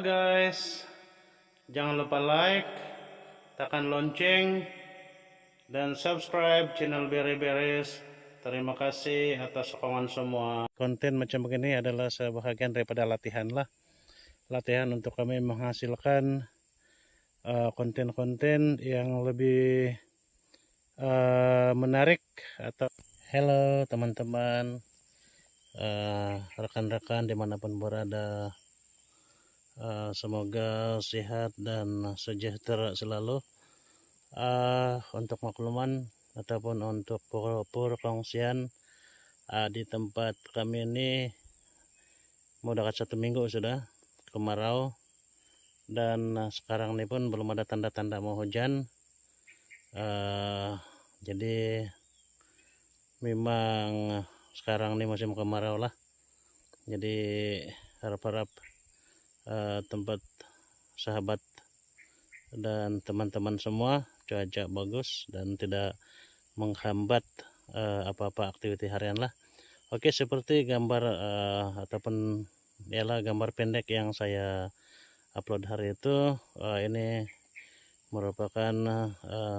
Halo guys, jangan lupa like, tekan lonceng, dan subscribe channel Beri Beres. Terima kasih atas sokongan semua. Konten macam begini adalah sebahagian daripada latihan lah. Latihan untuk kami menghasilkan konten-konten yang lebih menarik. Atau Halo teman-teman, rekan-rekan dimanapun berada. Semoga sehat dan sejahtera selalu. Untuk makluman ataupun untuk perkongsian, di tempat kami ini mau dekat 1 minggu sudah kemarau, dan sekarang ini pun belum ada tanda-tanda mau hujan. Jadi memang sekarang ini musim kemarau lah. Jadi harap-harap tempat sahabat dan teman-teman semua cuaca bagus dan tidak menghambat apa-apa aktiviti harian lah. Oke, seperti gambar ataupun ialah gambar pendek yang saya upload hari itu, ini merupakan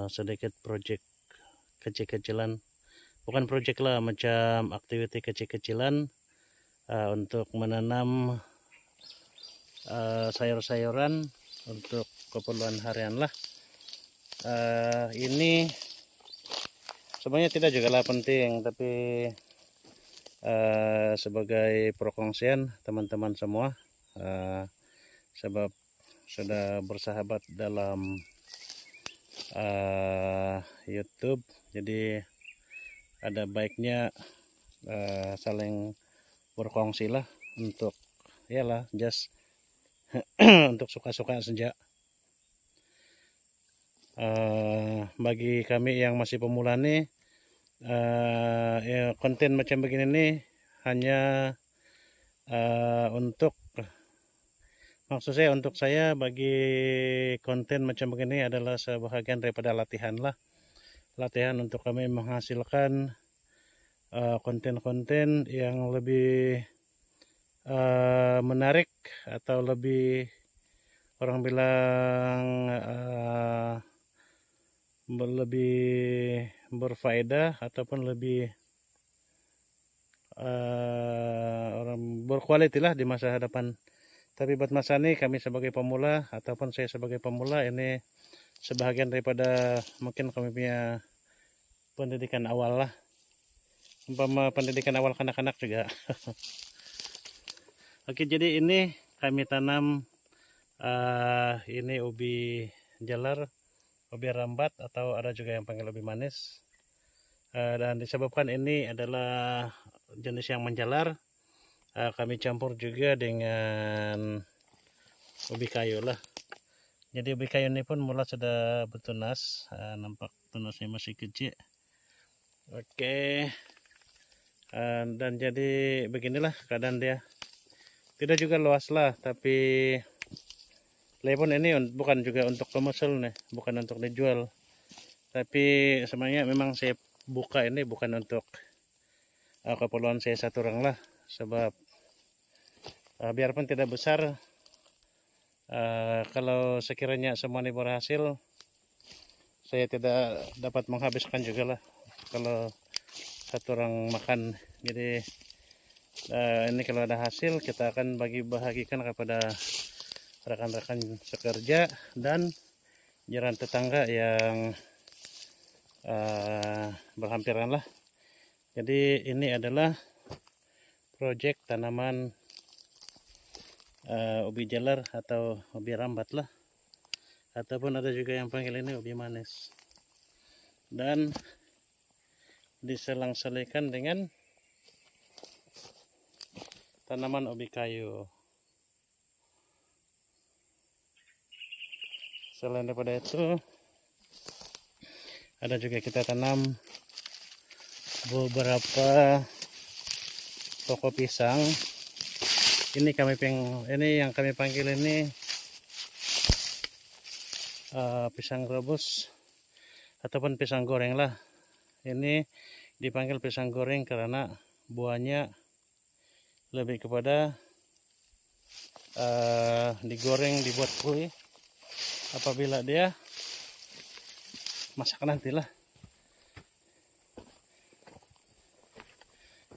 sedikit project kecil-kecilan, bukan project lah, macam aktiviti kecil-kecilan untuk menanam sayur-sayuran untuk keperluan harian lah. Ini sebenarnya tidak juga lah penting, tapi sebagai perkongsian teman-teman semua, sebab sudah bersahabat dalam YouTube, jadi ada baiknya saling berkongsi lah, untuk yalah just untuk suka-suka saja. Bagi kami yang masih pemula nih, ya, konten macam begini nih hanya maksud saya, untuk saya, bagi konten macam begini adalah sebahagian daripada latihan lah. Latihan untuk kami menghasilkan konten-konten yang lebih menarik, atau lebih, orang bilang, lebih berfaedah ataupun lebih orang berkualitas lah di masa hadapan. Tapi buat masa ini kami sebagai pemula, ataupun saya sebagai pemula, ini sebahagian daripada mungkin kami punya pendidikan awal lah, umpama pendidikan awal kanak-kanak juga. Oke, jadi ini kami tanam ini ubi jalar, ubi rambat, atau ada juga yang panggil ubi manis. Dan disebabkan ini adalah jenis yang menjalar, kami campur juga dengan ubi kayu lah. Jadi ubi kayu ini pun mula sudah bertunas, nampak tunasnya masih kecil. Oke, dan jadi beginilah keadaan dia. Tidak juga luas lah, tapi lepon ini bukan juga untuk komersial nih, bukan untuk dijual. Tapi sebenarnya memang saya buka ini bukan untuk keperluan saya satu orang lah, sebab biarpun tidak besar, kalau sekiranya semua ini berhasil, saya tidak dapat menghabiskan juga lah kalau satu orang makan. Jadi ini kalau ada hasil, kita akan bagi-bagikan kepada rekan-rekan sekerja dan jiran tetangga yang berhampiran lah. Jadi ini adalah proyek tanaman ubi jalar atau ubi rambat lah, ataupun ada juga yang panggil ini ubi manis, dan diselang-selikan dengan tanaman ubi kayu. Selain daripada itu, ada juga kita tanam beberapa pokok pisang. Ini yang kami panggil ini pisang rebus ataupun pisang goreng lah. Ini dipanggil pisang goreng karena buahnya lebih kepada digoreng, dibuat kue apabila dia masak nantilah.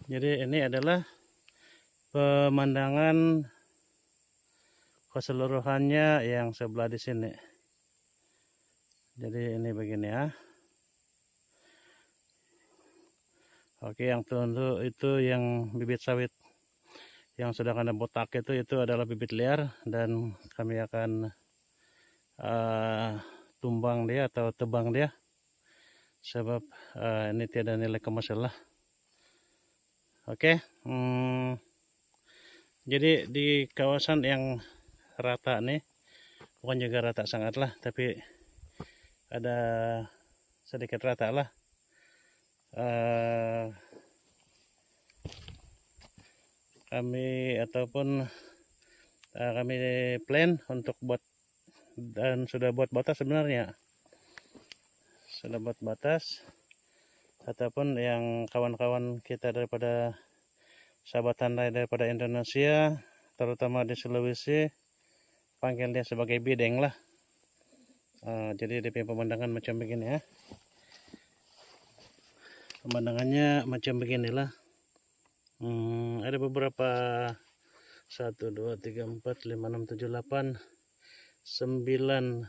Jadi ini adalah pemandangan keseluruhannya yang sebelah di sini. Jadi ini begini ya. Oke, yang tunduk itu yang bibit sawit, yang sedang ada botak itu adalah bibit liar, dan kami akan tumbang dia atau tebang dia, sebab ini tiada nilai komersial lah. Oke, jadi di kawasan yang rata nih, bukan juga rata sangat lah, tapi ada sedikit rata lah. Kami plan untuk buat, dan sudah buat batas sebenarnya, sudah buat batas, ataupun yang kawan-kawan kita daripada sahabat tandai daripada Indonesia, terutama di Sulawesi, panggil dia sebagai bideng lah. Jadi dia punya pemandangan macam begini ya. Pemandangannya macam beginilah. Ada beberapa 1, 2, 3, 4, 5, 6, 7, 8, 9,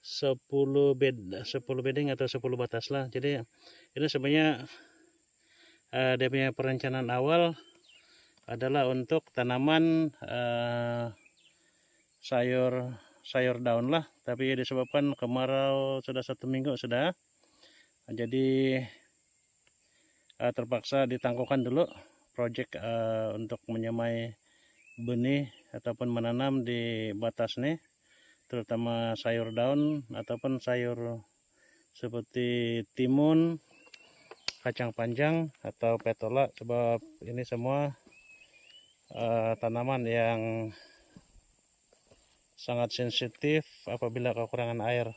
10 bedding atau 10 batas lah. Jadi ini sebenarnya dia punya perencanaan awal adalah untuk tanaman sayur daun lah, tapi disebabkan kemarau sudah 1 minggu sudah, jadi terpaksa ditangguhkan dulu proyek untuk menyemai benih ataupun menanam di batas nih, terutama sayur daun ataupun sayur seperti timun, kacang panjang atau petola, sebab ini semua tanaman yang sangat sensitif apabila kekurangan air.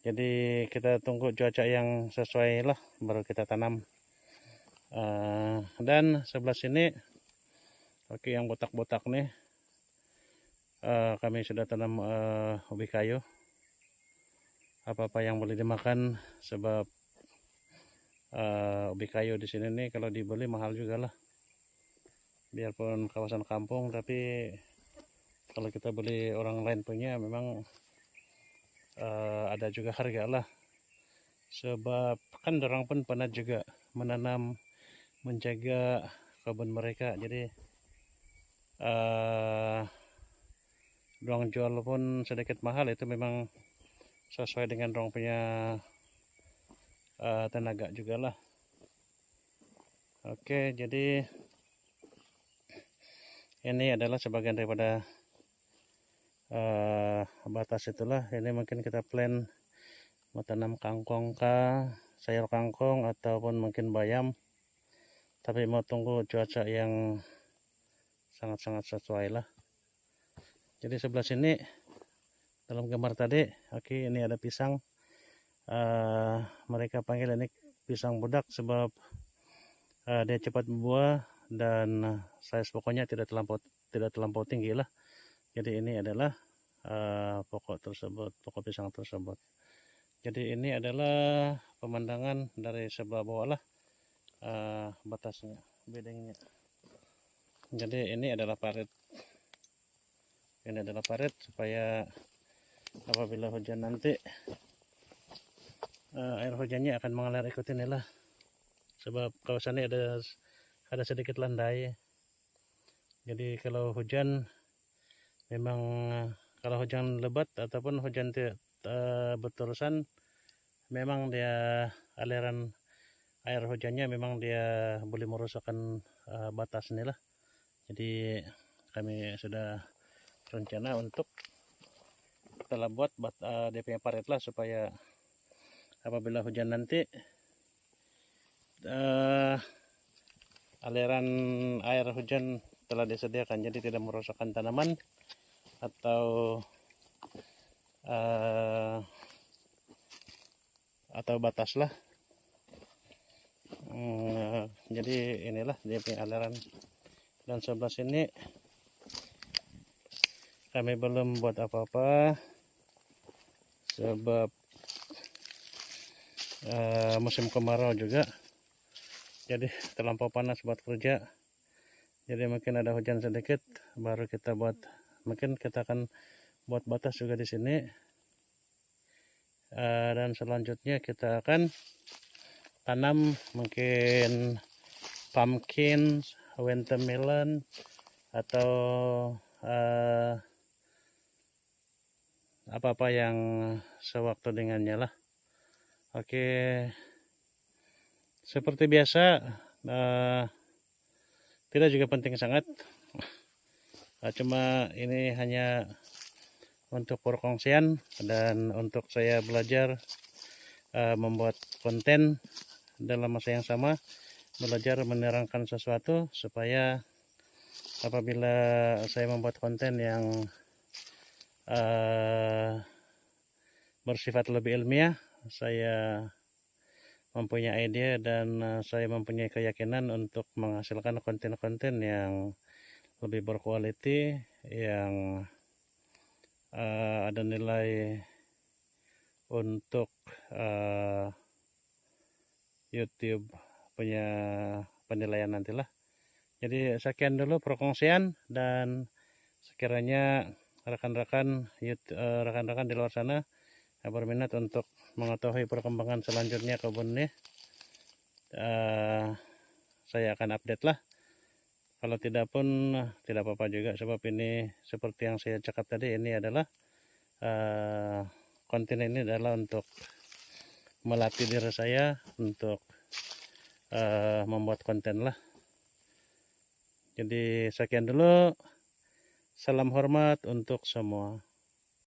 Jadi kita tunggu cuaca yang sesuai lah baru kita tanam. Dan sebelah sini, oke, yang botak-botak nih, kami sudah tanam ubi kayu, apa-apa yang boleh dimakan, sebab ubi kayu di sini nih kalau dibeli mahal juga lah, biarpun kawasan kampung, tapi kalau kita beli orang lain punya memang ada juga harga lah, sebab kan orang pun pernah juga menanam, menjaga kebun mereka. Jadi dorang jual pun sedikit mahal, itu memang sesuai dengan dorang punya tenaga juga lah. Oke, jadi ini adalah sebagian daripada batas itulah. Ini mungkin kita plan mau tanam kangkung kah, sayur kangkung, ataupun mungkin bayam, tapi mau tunggu cuaca yang sangat-sangat sesuai lah. Jadi sebelah sini dalam gambar tadi, oke, ini ada pisang. Mereka panggil ini pisang budak sebab dia cepat berbuah dan size pokoknya tidak terlampau tinggi lah. Jadi ini adalah pokok pisang tersebut. Jadi ini adalah pemandangan dari sebelah bawah lah, batasnya, bedengnya. Jadi ini adalah parit. Ini adalah parit supaya apabila hujan nanti air hujannya akan mengalir ikut inilah, sebab kawasan ini ada sedikit landai. Jadi kalau hujan memang, kalau hujan lebat ataupun hujan berterusan, memang dia aliran air hujannya memang dia boleh merusakkan batas inilah. Jadi kami sudah rencana untuk telah buat dia punya parit lah, supaya apabila hujan nanti aliran air hujan telah disediakan, jadi tidak merusakkan tanaman atau batas lah. Jadi inilah dia punya aliran. Dan sebelah sini kami belum buat apa-apa sebab musim kemarau juga, jadi terlampau panas buat kerja. Jadi mungkin ada hujan sedikit baru kita buat, mungkin kita akan buat batas juga di sini. Dan selanjutnya kita akan tanam mungkin pumpkin, watermelon, atau apa-apa yang sewaktu dengannya lah. Oke, seperti biasa, tidak juga penting sangat, cuma ini hanya untuk perkongsian dan untuk saya belajar membuat konten dalam masa yang sama, belajar menerangkan sesuatu supaya apabila saya membuat konten yang bersifat lebih ilmiah, saya mempunyai ide dan saya mempunyai keyakinan untuk menghasilkan konten-konten yang lebih berkualiti, yang ada nilai untuk YouTube punya penilaian nantilah. Jadi sekian dulu perkongsian, dan sekiranya rekan-rekan di luar sana berminat untuk mengetahui perkembangan selanjutnya kebun ini, saya akan update lah. Kalau tidak pun tidak apa-apa juga, sebab ini seperti yang saya cakap tadi, ini adalah konten ini adalah untuk melatih diri saya untuk membuat konten lah. Jadi sekian dulu, salam hormat untuk semua.